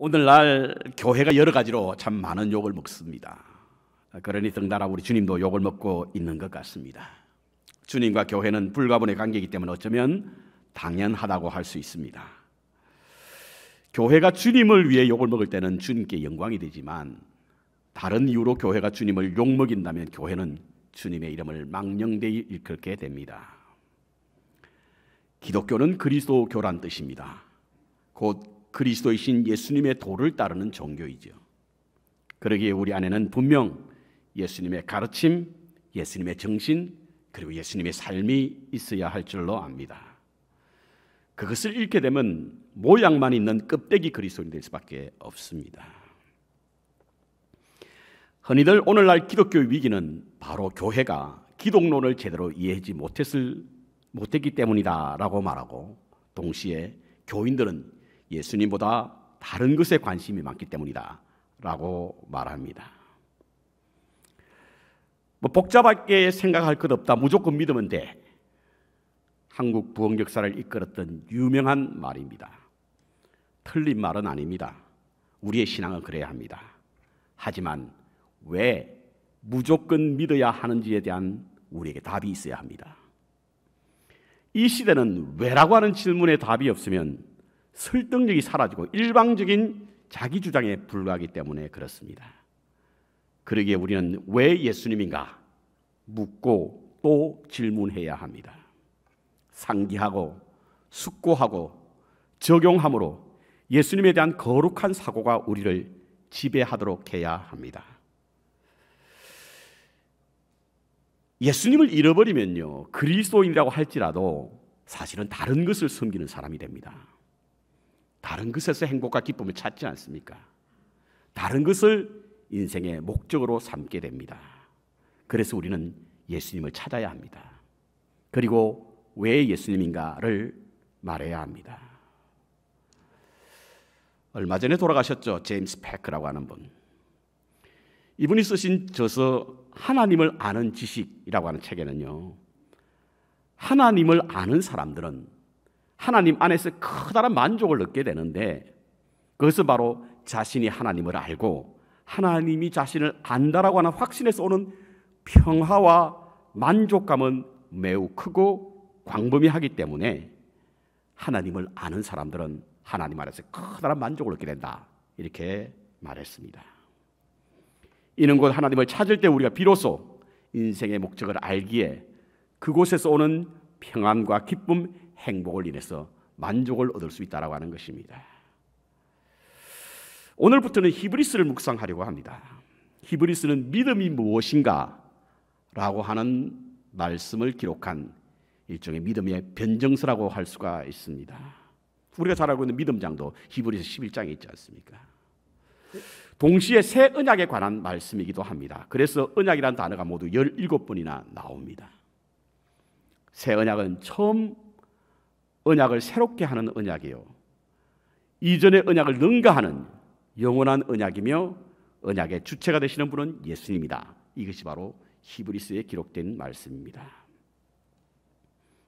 오늘날 교회가 여러 가지로 참 많은 욕을 먹습니다. 그러니 덩달아 우리 주님도 욕을 먹고 있는 것 같습니다. 주님과 교회는 불가분의 관계이기 때문에 어쩌면 당연하다고 할 수 있습니다. 교회가 주님을 위해 욕을 먹을 때는 주님께 영광이 되지만 다른 이유로 교회가 주님을 욕먹인다면 교회는 주님의 이름을 망령되이 일컫게 됩니다. 기독교는 그리스도교란 뜻입니다. 곧 그리스도이신 예수님의 도를 따르는 종교이죠. 그러기에 우리 안에는 분명 예수님의 가르침, 예수님의 정신, 그리고 예수님의 삶이 있어야 할 줄로 압니다. 그것을 잃게 되면 모양만 있는 껍데기 그리스도인이 될 수밖에 없습니다. 흔히들 오늘날 기독교의 위기는 바로 교회가 기독론을 제대로 이해하지 못했기 때문이다라고 말하고, 동시에 교인들은 예수님보다 다른 것에 관심이 많기 때문이다라고 말합니다. 복잡하게 생각할 것 없다, 무조건 믿으면 돼. 한국 부흥 역사를 이끌었던 유명한 말입니다. 틀린 말은 아닙니다. 우리의 신앙은 그래야 합니다. 하지만 왜 무조건 믿어야 하는지에 대한 우리에게 답이 있어야 합니다. 이 시대는 왜라고 하는 질문에 답이 없으면 설득력이 사라지고 일방적인 자기 주장에 불과하기 때문에 그렇습니다. 그러기에 우리는 왜 예수님인가 묻고 또 질문해야 합니다. 상기하고 숙고하고 적용함으로 예수님에 대한 거룩한 사고가 우리를 지배하도록 해야 합니다. 예수님을 잃어버리면요, 그리스도인이라고 할지라도 사실은 다른 것을 섬기는 사람이 됩니다. 다른 것에서 행복과 기쁨을 찾지 않습니까? 다른 것을 인생의 목적으로 삼게 됩니다. 그래서 우리는 예수님을 찾아야 합니다. 그리고 왜 예수님인가를 말해야 합니다. 얼마 전에 돌아가셨죠. 제임스 패크라고 하는 분. 이분이 쓰신 저서 하나님을 아는 지식이라고 하는 책에는요, 하나님을 아는 사람들은 하나님 안에서 커다란 만족을 얻게 되는데, 그것은 바로 자신이 하나님을 알고 하나님이 자신을 안다라고 하는 확신에서 오는 평화와 만족감은 매우 크고 광범위하기 때문에 하나님을 아는 사람들은 하나님 안에서 커다란 만족을 얻게 된다, 이렇게 말했습니다. 이는 곧 하나님을 찾을 때 우리가 비로소 인생의 목적을 알기에 그곳에서 오는 평안과 기쁨, 행복을 인해서 만족을 얻을 수 있다라고 하는 것입니다. 오늘부터는 히브리서를 묵상하려고 합니다. 히브리서는 믿음이 무엇인가 라고 하는 말씀을 기록한 일종의 믿음의 변정서라고 할 수가 있습니다. 우리가 잘 알고 있는 믿음장도 히브리서 11장에 있지 않습니까? 동시에 새 언약에 관한 말씀이기도 합니다. 그래서 언약이라는 단어가 모두 17번이나 나옵니다. 새 언약은 처음 언약을 새롭게 하는 언약이요, 이전의 언약을 능가하는 영원한 언약이며 언약의 주체가 되시는 분은 예수님이다. 이것이 바로 히브리서에 기록된 말씀입니다.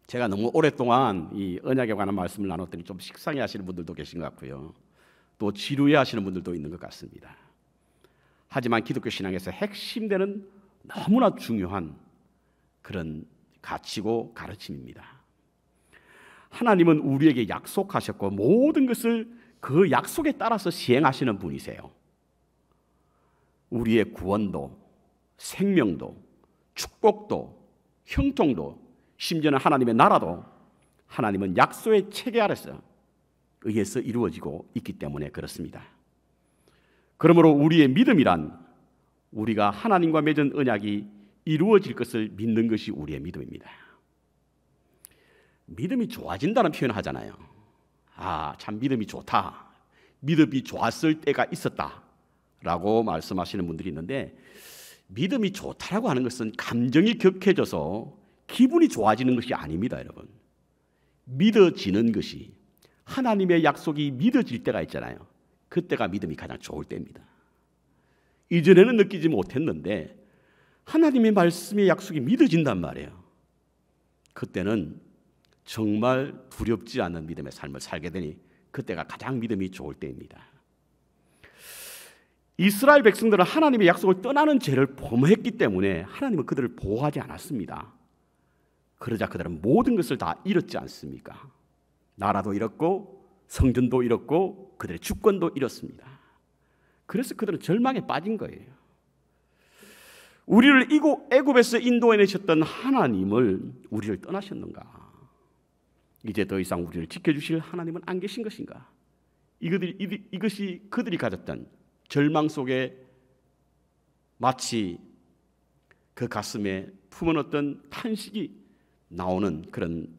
제가 너무 오랫동안 이 언약에 관한 말씀을 나눴더니 좀 식상해 하시는 분들도 계신 것 같고요, 또 지루해 하시는 분들도 있는 것 같습니다. 하지만 기독교 신앙에서 핵심되는 너무나 중요한 그런 가치고 가르침입니다. 하나님은 우리에게 약속하셨고 모든 것을 그 약속에 따라서 시행하시는 분이세요. 우리의 구원도, 생명도, 축복도, 형통도, 심지어는 하나님의 나라도 하나님은 약속의 체계 아래서 의해서 이루어지고 있기 때문에 그렇습니다. 그러므로 우리의 믿음이란 우리가 하나님과 맺은 언약이 이루어질 것을 믿는 것이 우리의 믿음입니다. 믿음이 좋아진다는 표현을 하잖아요. 참 믿음이 좋다, 믿음이 좋았을 때가 있었다 라고 말씀하시는 분들이 있는데, 믿음이 좋다라고 하는 것은 감정이 격해져서 기분이 좋아지는 것이 아닙니다. 여러분, 믿어지는 것이, 하나님의 약속이 믿어질 때가 있잖아요. 그때가 믿음이 가장 좋을 때입니다. 이전에는 느끼지 못했는데 하나님의 말씀의 약속이 믿어진단 말이에요. 그때는 정말 두렵지 않은 믿음의 삶을 살게 되니 그때가 가장 믿음이 좋을 때입니다. 이스라엘 백성들은 하나님의 약속을 떠나는 죄를 범했기 때문에 하나님은 그들을 보호하지 않았습니다. 그러자 그들은 모든 것을 다 잃었지 않습니까? 나라도 잃었고 성전도 잃었고 그들의 주권도 잃었습니다. 그래서 그들은 절망에 빠진 거예요. 우리를 애굽에서 인도해내셨던 하나님을 우리를 떠나셨는가? 이제 더 이상 우리를 지켜주실 하나님은 안 계신 것인가? 이것이 그들이 가졌던 절망 속에 마치 그 가슴에 품어놓던 탄식이 나오는 그런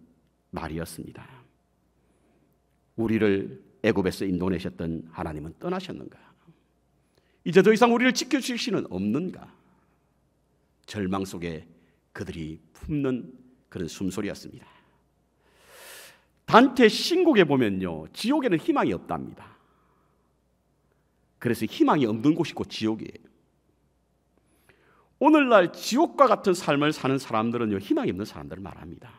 말이었습니다. 우리를 애굽에서 인도내셨던 하나님은 떠나셨는가? 이제 더 이상 우리를 지켜주실 신은 없는가? 절망 속에 그들이 품는 그런 숨소리였습니다. 단테 신곡에 보면요, 지옥에는 희망이 없답니다. 그래서 희망이 없는 곳이 곧 지옥이에요. 오늘날 지옥과 같은 삶을 사는 사람들은요, 희망이 없는 사람들을 말합니다.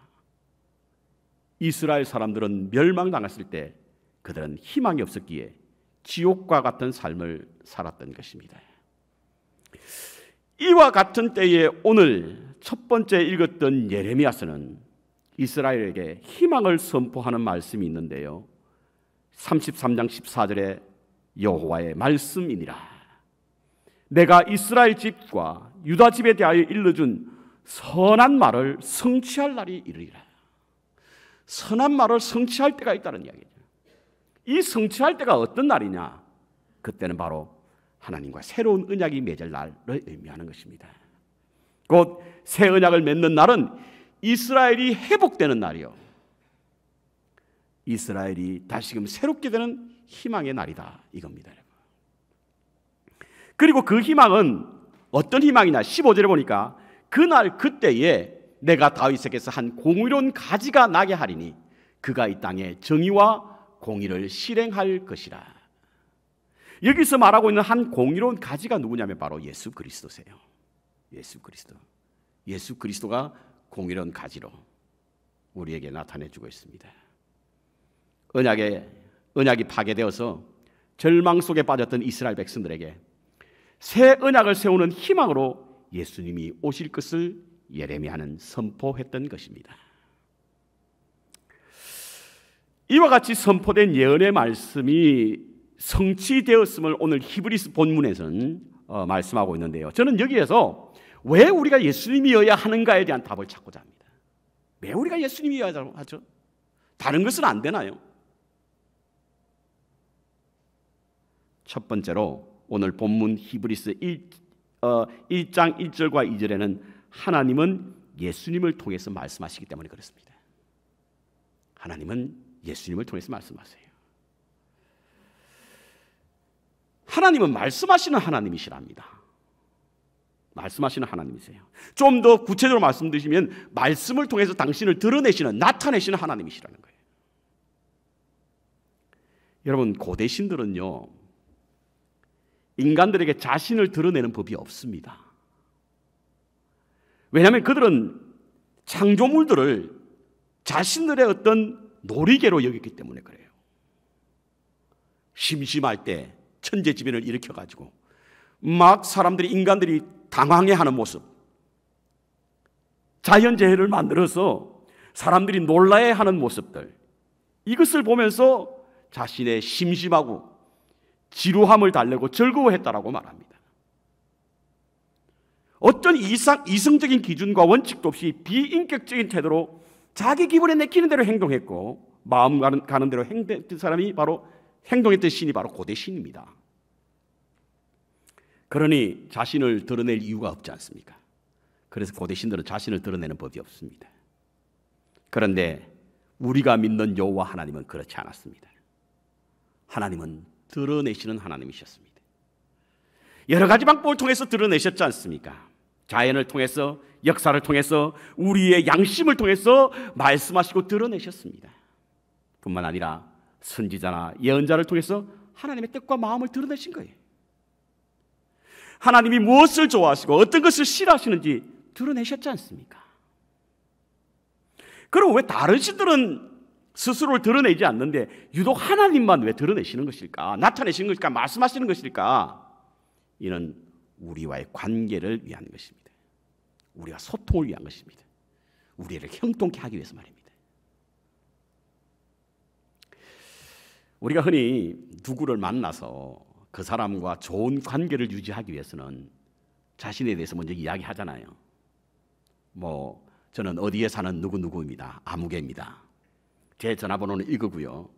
이스라엘 사람들은 멸망당했을 때 그들은 희망이 없었기에 지옥과 같은 삶을 살았던 것입니다. 이와 같은 때에 오늘 첫 번째 읽었던 예레미야서는 이스라엘에게 희망을 선포하는 말씀이 있는데요, 33장 14절에 여호와의 말씀이니라. 내가 이스라엘 집과 유다 집에 대하여 일러준 선한 말을 성취할 날이 이르리라. 선한 말을 성취할 때가 있다는 이야기죠. 이 성취할 때가 어떤 날이냐? 그때는 바로 하나님과 새로운 언약이 맺을 날을 의미하는 것입니다. 곧 새 언약을 맺는 날은 이스라엘이 회복되는 날이요, 이스라엘이 다시금 새롭게 되는 희망의 날이다, 이겁니다. 그리고 그 희망은 어떤 희망이냐? 15절에 보니까 그날 그때에 내가 다윗에게서 한 공의로운 가지가 나게 하리니 그가 이 땅에 정의와 공의를 실행할 것이라. 여기서 말하고 있는 한 공의로운 가지가 누구냐면 바로 예수 그리스도세요. 예수 그리스도가 공의로운 가지로 우리에게 나타내주고 있습니다. 언약이 파괴되어서 절망 속에 빠졌던 이스라엘 백성들에게 새 언약을 세우는 희망으로 예수님이 오실 것을 예레미야는 선포했던 것입니다. 이와 같이 선포된 예언의 말씀이 성취되었음을 오늘 히브리서 본문에서는 말씀하고 있는데요, 저는 여기에서 왜 우리가 예수님이어야 하는가에 대한 답을 찾고자 합니다. 왜 우리가 예수님이어야 하죠? 다른 것은 안 되나요? 첫 번째로 오늘 본문 히브리서 1장 1절과 2절에는 하나님은 예수님을 통해서 말씀하시기 때문에 그렇습니다. 하나님은 예수님을 통해서 말씀하세요. 하나님은 말씀하시는 하나님이시랍니다. 말씀하시는 하나님이세요. 좀 더 구체적으로 말씀드리면 말씀을 통해서 당신을 드러내시는, 나타내시는 하나님이시라는 거예요. 여러분, 고대 신들은요, 인간들에게 자신을 드러내는 법이 없습니다. 왜냐하면 그들은 창조물들을 자신들의 어떤 놀이개로 여겼기 때문에 그래요. 심심할 때 천재지변을 일으켜가지고 막 인간들이 당황해하는 모습, 자연재해를 만들어서 사람들이 놀라해하는 모습들, 이것을 보면서 자신의 심심하고 지루함을 달래고 즐거워했다라고 말합니다. 어떤 이성적인 기준과 원칙도 없이 비인격적인 태도로 자기 기분에 내키는 대로 행동했고 마음 가는 대로 행동했던 사람이 바로 행동했던 신이 바로 고대 신입니다. 그러니 자신을 드러낼 이유가 없지 않습니까? 그래서 고대 신들은 자신을 드러내는 법이 없습니다. 그런데 우리가 믿는 여호와 하나님은 그렇지 않았습니다. 하나님은 드러내시는 하나님이셨습니다. 여러 가지 방법을 통해서 드러내셨지 않습니까? 자연을 통해서, 역사를 통해서, 우리의 양심을 통해서 말씀하시고 드러내셨습니다. 뿐만 아니라 선지자나 예언자를 통해서 하나님의 뜻과 마음을 드러내신 거예요. 하나님이 무엇을 좋아하시고 어떤 것을 싫어하시는지 드러내셨지 않습니까? 그럼 왜 다른 신들은 스스로를 드러내지 않는데 유독 하나님만 왜 드러내시는 것일까? 나타내시는 것일까? 말씀하시는 것일까? 이는 우리와의 관계를 위한 것입니다. 우리가 소통을 위한 것입니다. 우리를 형통케 하기 위해서 말입니다. 우리가 흔히 누구를 만나서 그 사람과 좋은 관계를 유지하기 위해서는 자신에 대해서 먼저 이야기하잖아요. 저는 어디에 사는 누구누구입니다. 아무개입니다. 제 전화번호는 이거고요.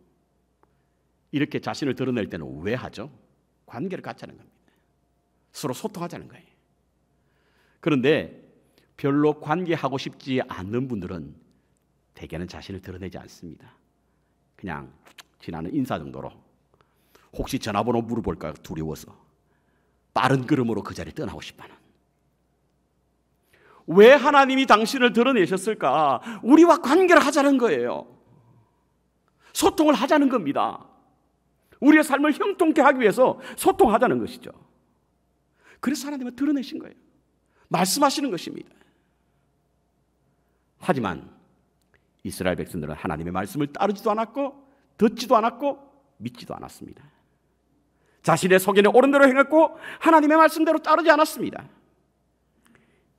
이렇게 자신을 드러낼 때는 왜 하죠? 관계를 갖자는 겁니다. 서로 소통하자는 거예요. 그런데 별로 관계하고 싶지 않는 분들은 대개는 자신을 드러내지 않습니다. 그냥 지나는 인사 정도로, 혹시 전화번호 물어볼까 두려워서 빠른 걸음으로 그 자리를 떠나고 싶어하는. 왜 하나님이 당신을 드러내셨을까? 우리와 관계를 하자는 거예요. 소통을 하자는 겁니다. 우리의 삶을 형통케 하기 위해서 소통하자는 것이죠. 그래서 하나님은 드러내신 거예요. 말씀하시는 것입니다. 하지만 이스라엘 백성들은 하나님의 말씀을 따르지도 않았고 듣지도 않았고 믿지도 않았습니다. 자신의 속에는 옳은 대로 행했고 하나님의 말씀대로 따르지 않았습니다.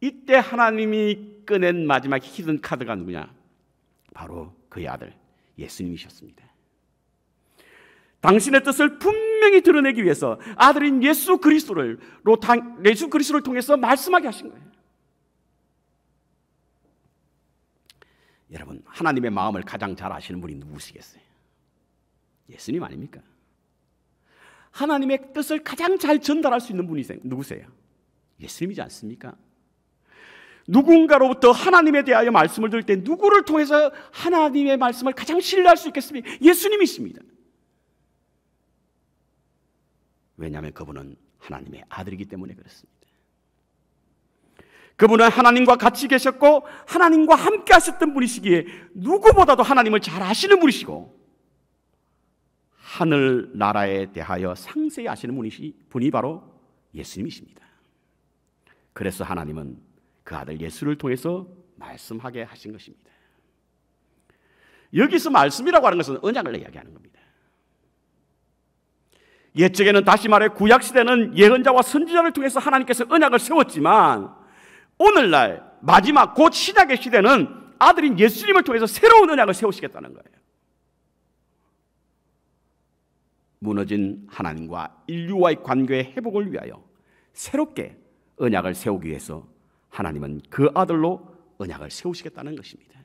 이때 하나님이 꺼낸 마지막 히든 카드가 누구냐? 바로 그의 아들 예수님이셨습니다. 당신의 뜻을 분명히 드러내기 위해서 아들인 예수 그리스도를 통해서 말씀하게 하신 거예요. 여러분, 하나님의 마음을 가장 잘 아시는 분이 누구시겠어요? 예수님 아닙니까? 하나님의 뜻을 가장 잘 전달할 수 있는 분이 누구세요? 예수님이지 않습니까? 누군가로부터 하나님에 대하여 말씀을 들을 때 누구를 통해서 하나님의 말씀을 가장 신뢰할 수 있겠습니까? 예수님이십니다. 왜냐하면 그분은 하나님의 아들이기 때문에 그렇습니다. 그분은 하나님과 같이 계셨고 하나님과 함께 하셨던 분이시기에 누구보다도 하나님을 잘 아시는 분이시고 하늘나라에 대하여 상세히 아시는 분이 바로 예수님이십니다. 그래서 하나님은 그 아들 예수를 통해서 말씀하게 하신 것입니다. 여기서 말씀이라고 하는 것은 언약을 이야기하는 겁니다. 옛적에는, 다시 말해 구약시대는 예언자와 선지자를 통해서 하나님께서 언약을 세웠지만 오늘날 마지막 곧 시작의 시대는 아들인 예수님을 통해서 새로운 언약을 세우시겠다는 거예요. 무너진 하나님과 인류와의 관계의 회복을 위하여 새롭게 언약을 세우기 위해서 하나님은 그 아들로 언약을 세우시겠다는 것입니다.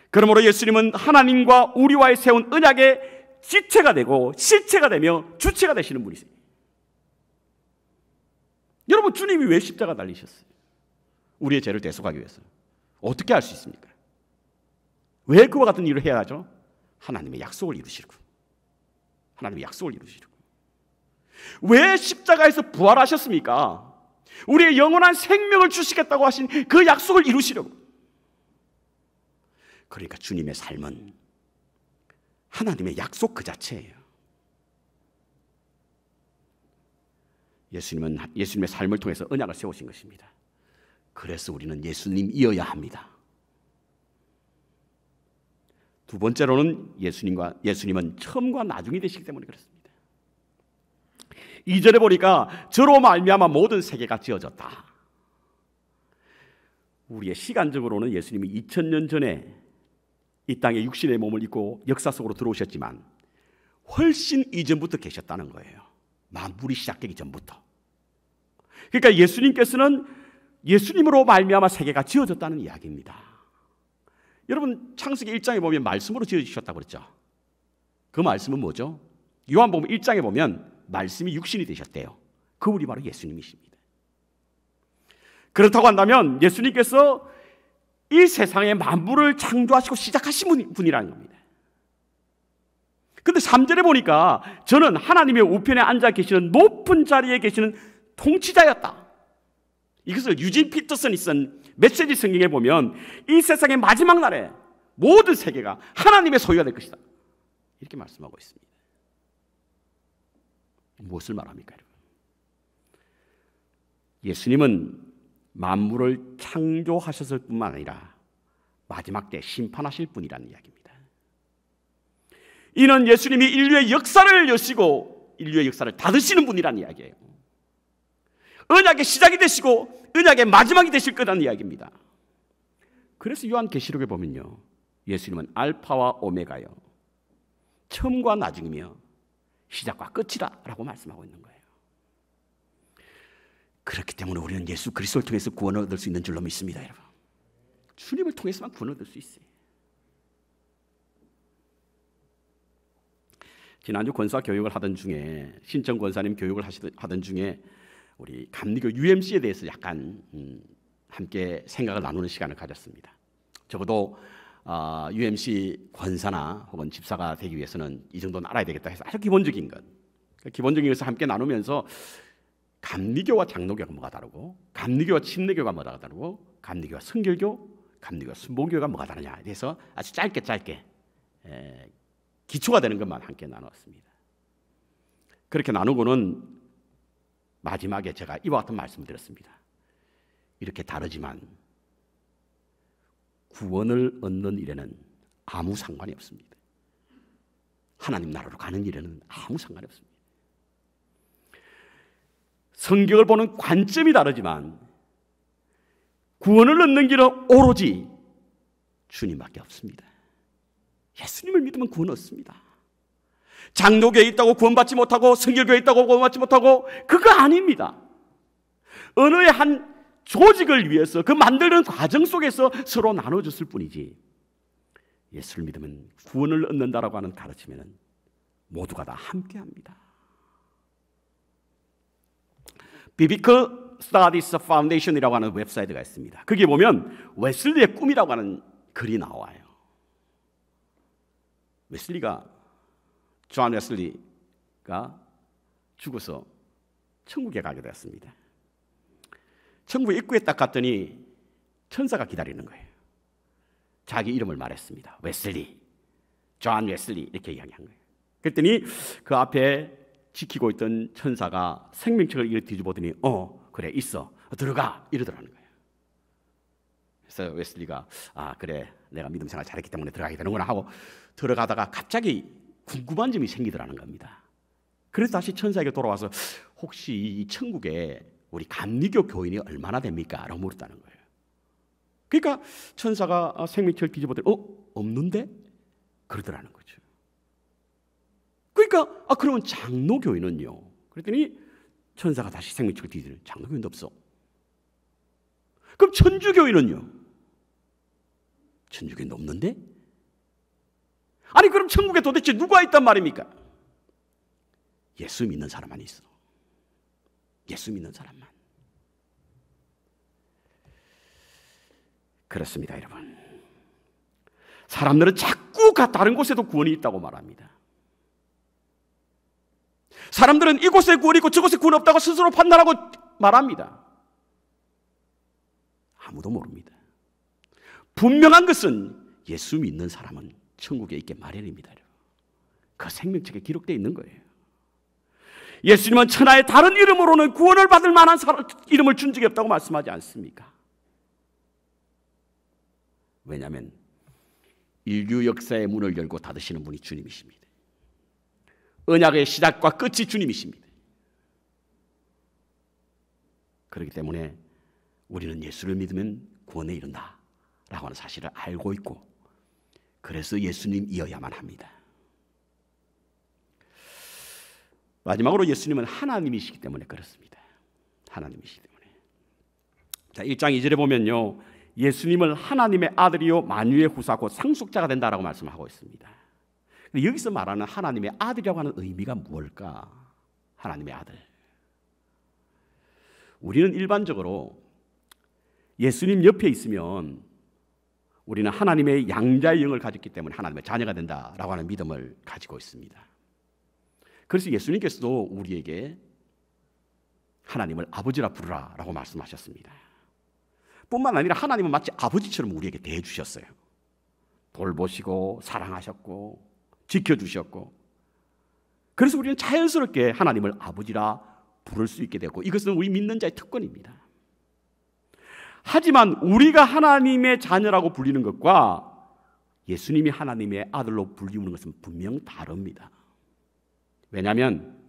그러므로 예수님은 하나님과 우리와의 세운 언약의 지체가 되고 실체가 되며 주체가 되시는 분이세요. 여러분, 주님이 왜 십자가 달리셨어요? 우리의 죄를 대속하기 위해서. 어떻게 할 수 있습니까? 왜 그와 같은 일을 해야 하죠? 하나님의 약속을 이루시려고. 하나님의 약속을 이루시려고. 왜 십자가에서 부활하셨습니까? 우리의 영원한 생명을 주시겠다고 하신 그 약속을 이루시려고. 그러니까 주님의 삶은 하나님의 약속 그 자체예요. 예수님은 예수님의 삶을 통해서 언약을 세우신 것입니다. 그래서 우리는 예수님이어야 합니다. 두 번째로는 예수님은 처음과 나중이 되시기 때문에 그렇습니다. 2절에 보니까 저로 말미암아 모든 세계가 지어졌다. 우리의 시간적으로는 예수님이 2000년 전에 이 땅에 육신의 몸을 입고 역사 속으로 들어오셨지만 훨씬 이전부터 계셨다는 거예요. 만물이 시작되기 전부터. 그러니까 예수님께서는 예수님으로 말미암아 세계가 지어졌다는 이야기입니다. 여러분, 창세기 1장에 보면 말씀으로 지어주셨다고 그랬죠. 그 말씀은 뭐죠? 요한복음 1장에 보면 말씀이 육신이 되셨대요. 그분이 바로 예수님이십니다. 그렇다고 한다면 예수님께서 이 세상의 만물을 창조하시고 시작하신 분이라는 겁니다. 근데 3절에 보니까 저는 하나님의 우편에 앉아 계시는 높은 자리에 계시는 통치자였다. 이것을 유진 피터슨이 쓴 메시지 성경에 보면 이 세상의 마지막 날에 모든 세계가 하나님의 소유가 될 것이다. 이렇게 말씀하고 있습니다. 무엇을 말합니까, 여러분? 예수님은 만물을 창조하셨을 뿐만 아니라 마지막 때 심판하실 분이라는 이야기입니다. 이는 예수님이 인류의 역사를 여시고 인류의 역사를 닫으시는 분이라는 이야기예요. 언약의 시작이 되시고 언약의 마지막이 되실 거라는 이야기입니다. 그래서 요한계시록에 보면요, 예수님은 알파와 오메가요, 처음과 나중이며 시작과 끝이다 라고 말씀하고 있는 거예요. 그렇기 때문에 우리는 예수 그리스도를 통해서 구원을 얻을 수 있는 줄로 믿습니다. 여러분, 주님을 통해서만 구원을 얻을 수 있어요. 지난주 권사 교육을 하던 중에, 신청 권사님 교육을 하던 중에 우리 감리교 UMC에 대해서 약간 함께 생각을 나누는 시간을 가졌습니다. 적어도 UMC 권사나 혹은 집사가 되기 위해서는 이 정도는 알아야 되겠다 해서 아주 기본적인 것, 기본적인 것을 함께 나누면서 감리교와 장로교가 뭐가 다르고, 감리교와 침례교가 뭐가 다르고, 감리교와 성결교, 감리교와 순복음교가 뭐가 다르냐에 대해서 아주 짧게 기초가 되는 것만 함께 나누었습니다. 그렇게 나누고는 마지막에 제가 이와 같은 말씀을 드렸습니다. 이렇게 다르지만 구원을 얻는 일에는 아무 상관이 없습니다. 하나님 나라로 가는 일에는 아무 상관이 없습니다. 성경을 보는 관점이 다르지만 구원을 얻는 길은 오로지 주님밖에 없습니다. 예수님을 믿으면 구원 얻습니다. 장로교에 있다고 구원받지 못하고 성결교에 있다고 구원받지 못하고 그거 아닙니다. 어느 한 조직을 위해서 그 만드는 과정 속에서 서로 나눠줬을 뿐이지, 예수를 믿으면 구원을 얻는다라고 하는 가르침에는 모두가 다 함께합니다. Biblical Studies Foundation이라고 하는 웹사이트가 있습니다. 거기에 보면 웨슬리의 꿈이라고 하는 글이 나와요. 존 웨슬리가 죽어서 천국에 가게 되었습니다. 천국 입구에 딱 갔더니 천사가 기다리는 거예요. 자기 이름을 말했습니다. 웨슬리, 존 웨슬리 이렇게 이야기한 거예요. 그랬더니 그 앞에 지키고 있던 천사가 생명책을 이렇게 뒤집어보더니 그래 있어, 들어가 이러더라는 거예요. 그래서 웨슬리가 그래 내가 믿음 생활 잘했기 때문에 들어가게 되는구나 하고 들어가다가 갑자기 궁금한 점이 생기더라는 겁니다. 그래서 다시 천사에게 돌아와서 혹시 이 천국에 우리 감리교 교인이 얼마나 됩니까? 라고 물었다는 거예요. 그러니까 천사가 생명책을 뒤집어보더니 없는데? 그러더라는 거죠. 그러니까 그러면 장로교인은요? 그랬더니 천사가 다시 생명책을 뒤집더니 장로교인도 없어. 그럼 천주교인은요? 천주교인도 없는데? 아니 그럼 천국에 도대체 누가 있단 말입니까? 예수 믿는 사람만 있어. 예수 믿는 사람만. 그렇습니다, 여러분. 사람들은 자꾸 다른 곳에도 구원이 있다고 말합니다. 사람들은 이곳에 구원이 있고 저곳에 구원 없다고 스스로 판단하고 말합니다. 아무도 모릅니다. 분명한 것은 예수 믿는 사람은 천국에 있게 마련입니다. 그 생명책에 기록되어 있는 거예요. 예수님은 천하의 다른 이름으로는 구원을 받을 만한 이름을 준 적이 없다고 말씀하지 않습니까? 왜냐하면 인류 역사의 문을 열고 닫으시는 분이 주님이십니다. 언약의 시작과 끝이 주님이십니다. 그렇기 때문에 우리는 예수를 믿으면 구원에 이른다 라고 하는 사실을 알고 있고, 그래서 예수님이어야만 합니다. 마지막으로 예수님은 하나님이시기 때문에 그렇습니다. 하나님이시기 때문에. 자, 1장 2절에 보면요, 예수님을 하나님의 아들이요 만유의 후사고 상속자가 된다라고 말씀하고 있습니다. 여기서 말하는 하나님의 아들이라고 하는 의미가 무엇일까? 하나님의 아들. 우리는 일반적으로 예수님 옆에 있으면 우리는 하나님의 양자의 영을 가졌기 때문에 하나님의 자녀가 된다라고 하는 믿음을 가지고 있습니다. 그래서 예수님께서도 우리에게 하나님을 아버지라 부르라라고 말씀하셨습니다. 뿐만 아니라 하나님은 마치 아버지처럼 우리에게 대해주셨어요. 돌보시고 사랑하셨고 지켜주셨고, 그래서 우리는 자연스럽게 하나님을 아버지라 부를 수 있게 되었고, 이것은 우리 믿는 자의 특권입니다. 하지만 우리가 하나님의 자녀라고 불리는 것과 예수님이 하나님의 아들로 불리우는 것은 분명 다릅니다. 왜냐하면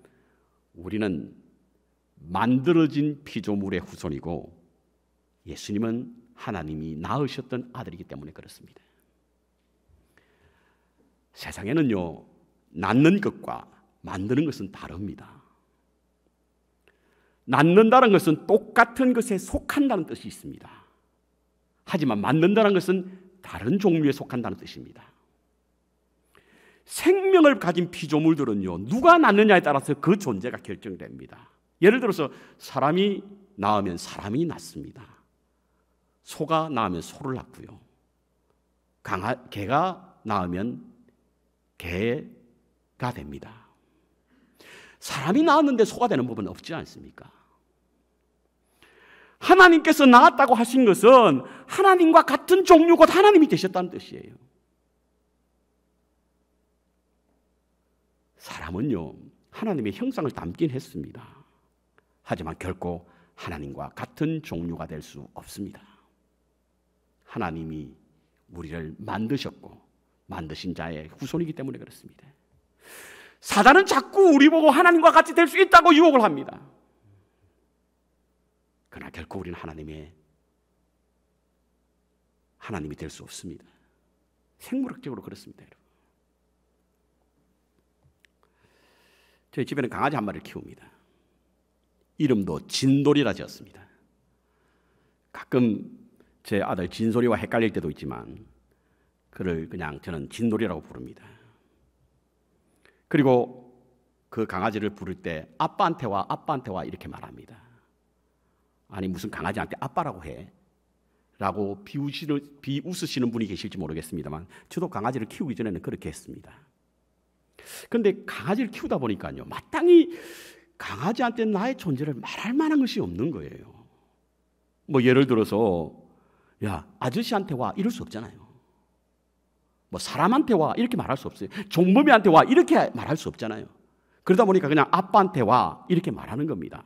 우리는 만들어진 피조물의 후손이고 예수님은 하나님이 낳으셨던 아들이기 때문에 그렇습니다. 세상에는요, 낳는 것과 만드는 것은 다릅니다. 낳는다는 것은 똑같은 것에 속한다는 뜻이 있습니다. 하지만 만든다는 것은 다른 종류에 속한다는 뜻입니다. 생명을 가진 피조물들은요, 누가 낳느냐에 따라서 그 존재가 결정됩니다. 예를 들어서 사람이 낳으면 사람이 낳습니다. 소가 낳으면 소를 낳고요. 개가 낳으면 개가 됩니다. 사람이 낳았는데 소가 되는 법은 없지 않습니까? 하나님께서 낳았다고 하신 것은 하나님과 같은 종류 곧 하나님이 되셨다는 뜻이에요. 사람은요, 하나님의 형상을 담긴 했습니다. 하지만 결코 하나님과 같은 종류가 될 수 없습니다. 하나님이 우리를 만드셨고 만드신 자의 후손이기 때문에 그렇습니다. 사단은 자꾸 우리 보고 하나님과 같이 될 수 있다고 유혹을 합니다. 그러나 결코 우리는 하나님이 될 수 없습니다. 생물학적으로 그렇습니다, 여러분. 저희 집에는 강아지 한 마리를 키웁니다. 이름도 진돌이라 지었습니다. 가끔 제 아들 진솔이와 헷갈릴 때도 있지만 그를 그냥 저는 진돌이라고 부릅니다. 그리고 그 강아지를 부를 때 아빠한테 와 이렇게 말합니다. 아니 무슨 강아지한테 아빠라고 해? 라고 비웃으시는 분이 계실지 모르겠습니다만 저도 강아지를 키우기 전에는 그렇게 했습니다. 그런데 강아지를 키우다 보니까요, 마땅히 강아지한테 나의 존재를 말할 만한 것이 없는 거예요. 뭐 예를 들어서 야 아저씨한테 와 이럴 수 없잖아요. 뭐 사람한테 와 이렇게 말할 수 없어요. 종범이한테 와 이렇게 말할 수 없잖아요. 그러다 보니까 그냥 아빠한테 와 이렇게 말하는 겁니다.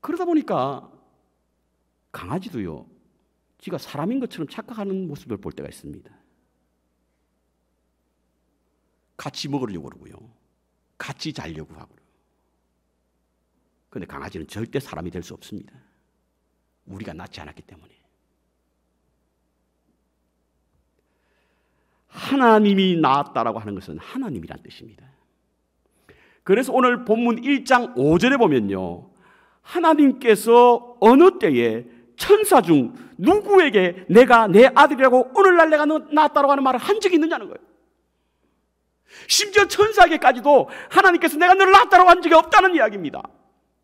그러다 보니까 강아지도요, 지가 사람인 것처럼 착각하는 모습을 볼 때가 있습니다. 같이 먹으려고 그러고요, 같이 자려고 하고요. 그런데 강아지는 절대 사람이 될 수 없습니다. 우리가 낳지 않았기 때문에. 하나님이 낳았다라고 하는 것은 하나님이란 뜻입니다. 그래서 오늘 본문 1장 5절에 보면요, 하나님께서 어느 때에 천사 중 누구에게 내가 내 아들이라고 오늘날 내가 낳았다라고 하는 말을 한 적이 있느냐는 거예요. 심지어 천사에게까지도 하나님께서 내가 너를 낳았다라고 한 적이 없다는 이야기입니다.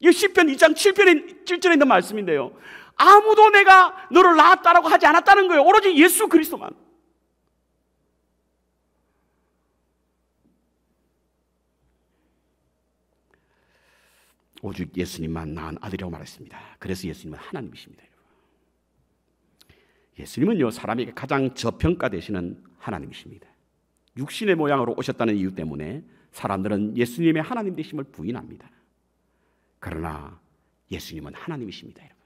이 시편 2장 7절에 있는 말씀인데요, 아무도 내가 너를 낳았다라고 하지 않았다는 거예요. 오로지 예수 그리스도만. 오직 예수님만 낳은 아들이라고 말했습니다. 그래서 예수님은 하나님이십니다. 예수님은요, 사람에게 가장 저평가되시는 하나님이십니다. 육신의 모양으로 오셨다는 이유 때문에 사람들은 예수님의 하나님 되심을 부인합니다. 그러나 예수님은 하나님이십니다, 여러분.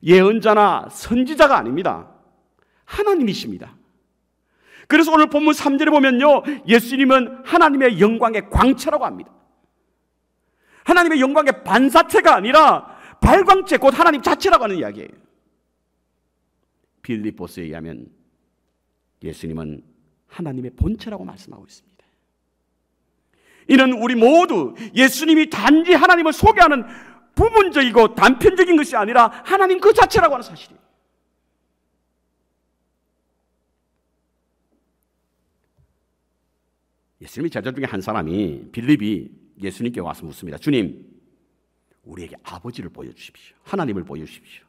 예언자나 선지자가 아닙니다. 하나님이십니다. 그래서 오늘 본문 3절에 보면요, 예수님은 하나님의 영광의 광채라고 합니다. 하나님의 영광의 반사체가 아니라 발광체, 곧 하나님 자체라고 하는 이야기예요. 빌립보서에 의하면 예수님은 하나님의 본체라고 말씀하고 있습니다. 이는 우리 모두 예수님이 단지 하나님을 소개하는 부분적이고 단편적인 것이 아니라 하나님 그 자체라고 하는 사실이에요. 예수님의 제자 중에 한 사람이, 빌립이 예수님께 와서 묻습니다. 주님, 우리에게 아버지를 보여주십시오. 하나님을 보여주십시오.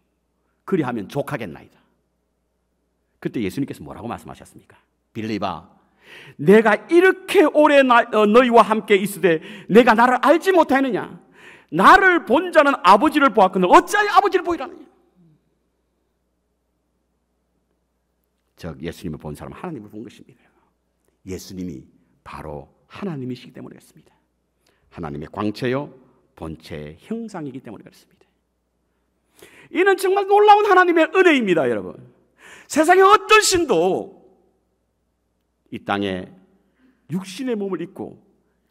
그리하면 족하겠나이다. 그때 예수님께서 뭐라고 말씀하셨습니까? 빌립아, 내가 이렇게 오래 너희와 함께 있으되 내가 나를 알지 못하느냐? 나를 본 자는 아버지를 보았거늘 어찌하여 아버지를 보이라느냐? 즉 예수님을 본 사람은 하나님을 본 것입니다. 예수님이 바로 하나님이시기 때문에 그렇습니다. 하나님의 광채요 본체의 형상이기 때문에 그렇습니다. 이는 정말 놀라운 하나님의 은혜입니다, 여러분. 세상에 어떤 신도 이 땅에 육신의 몸을 입고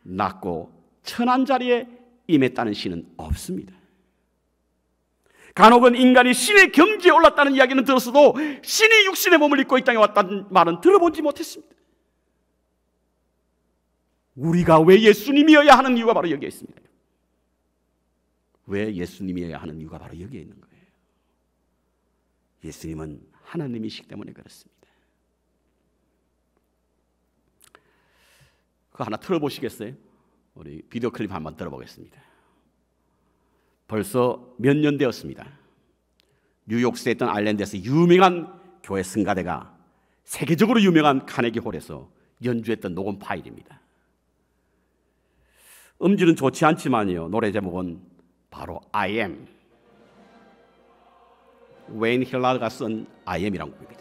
낳고 천한 자리에 임했다는 시는 없습니다. 간혹은 인간이 신의 경지에 올랐다는 이야기는 들었어도 신이 육신의 몸을 입고 이 땅에 왔다는 말은 들어보지 못했습니다. 우리가 왜 예수님이어야 하는 이유가 바로 여기에 있습니다. 왜 예수님이어야 하는 이유가 바로 여기에 있는 거예요. 예수님은 하나님이시기 때문에 그렇습니다. 그거 하나 틀어보시겠어요? 우리 비디오 클립 한번 들어보겠습니다. 벌써 몇 년 되었습니다. 뉴욕 스테이트 아일랜드에서 유명한 교회 성가대가 세계적으로 유명한 카네기 홀에서 연주했던 녹음 파일입니다. 음질은 좋지 않지만요, 노래 제목은 바로 I am. 웨인 힐라드가 쓴 I am이라는 곡입니다.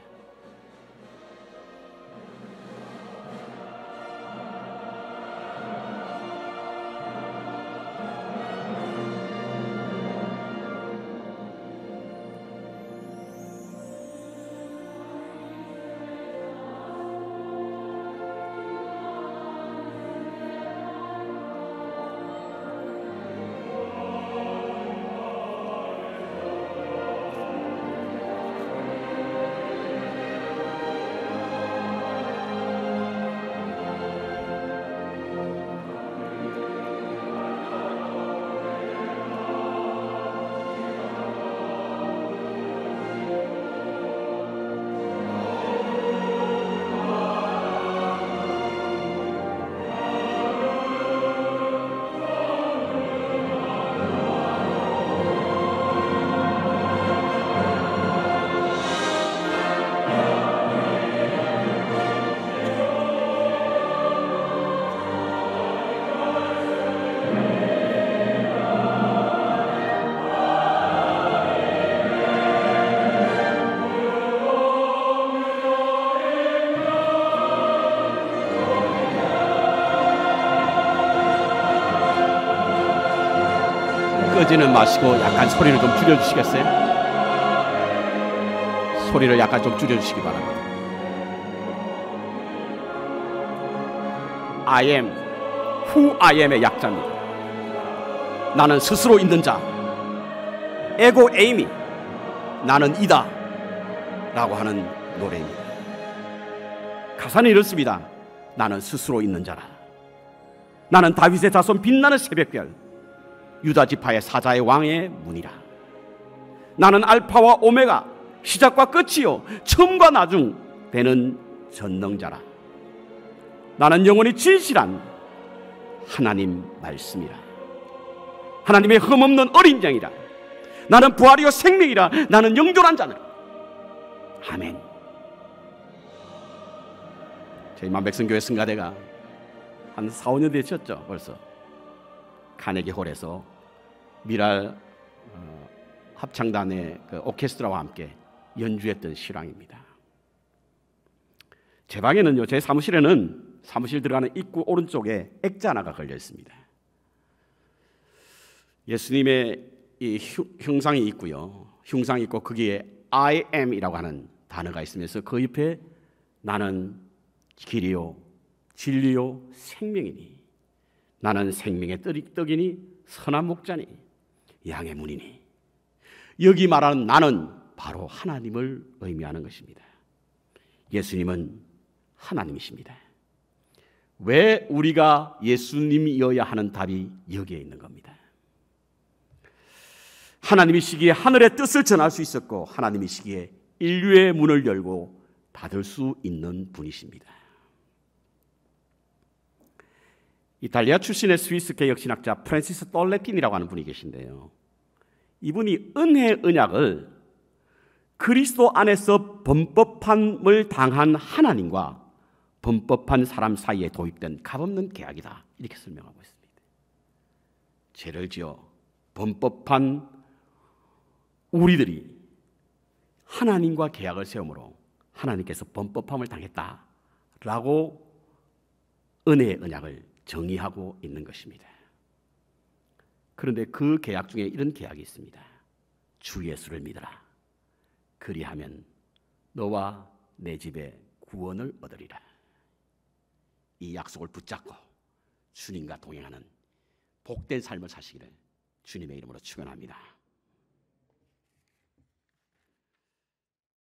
끄지는 마시고 약간 소리를 좀 줄여주시겠어요? 소리를 약간 좀 줄여주시기 바랍니다. I am, who I am의 약자입니다. 나는 스스로 있는 자, 에고 에이미, 나는 이다 라고 하는 노래입니다. 가사는 이렇습니다. 나는 스스로 있는 자라. 나는 다윗의 자손 빛나는 새벽별, 유다 지파의 사자의 왕의 문이라. 나는 알파와 오메가, 시작과 끝이요 처음과 나중 되는 전능자라. 나는 영원히 진실한 하나님 말씀이라. 하나님의 흠없는 어린 양이라. 나는 부활이요 생명이라. 나는 영존한 자라. 아멘. 저희 만백성교회 성가대가 한 4, 5년 되셨죠 벌써. 카네기 홀에서 미랄 합창단의 그 오케스트라와 함께 연주했던 실황입니다. 제 방에는요, 제 사무실에는 사무실 들어가는 입구 오른쪽에 액자 하나가 걸려 있습니다. 예수님의 이 형상이 있고요, 흉상이 있고 거기에 I am이라고 하는 단어가 있으면서 그 옆에 나는 길이요 진리요 생명이니, 나는 생명의 떡이니 선한 목자니 양의 문이니. 여기 말하는 나는 바로 하나님을 의미하는 것입니다. 예수님은 하나님이십니다. 왜 우리가 예수님이어야 하는 답이 여기에 있는 겁니다. 하나님이시기에 하늘의 뜻을 전할 수 있었고, 하나님이시기에 인류의 문을 열고 닫을 수 있는 분이십니다. 이탈리아 출신의 스위스 개혁신학자 프란시스 떨레틴이라고 하는 분이 계신데요, 이분이 은혜 언약을 그리스도 안에서 범법함을 당한 하나님과 범법한 사람 사이에 도입된 값없는 계약이다, 이렇게 설명하고 있습니다. 죄를 지어 범법한 우리들이 하나님과 계약을 세우므로 하나님께서 범법함을 당했다라고 은혜의 언약을 정의하고 있는 것입니다. 그런데 그 계약 중에 이런 계약이 있습니다. 주 예수를 믿어라. 그리하면 너와 내 집에 구원을 얻으리라. 이 약속을 붙잡고 주님과 동행하는 복된 삶을 사시기를 주님의 이름으로 축원합니다.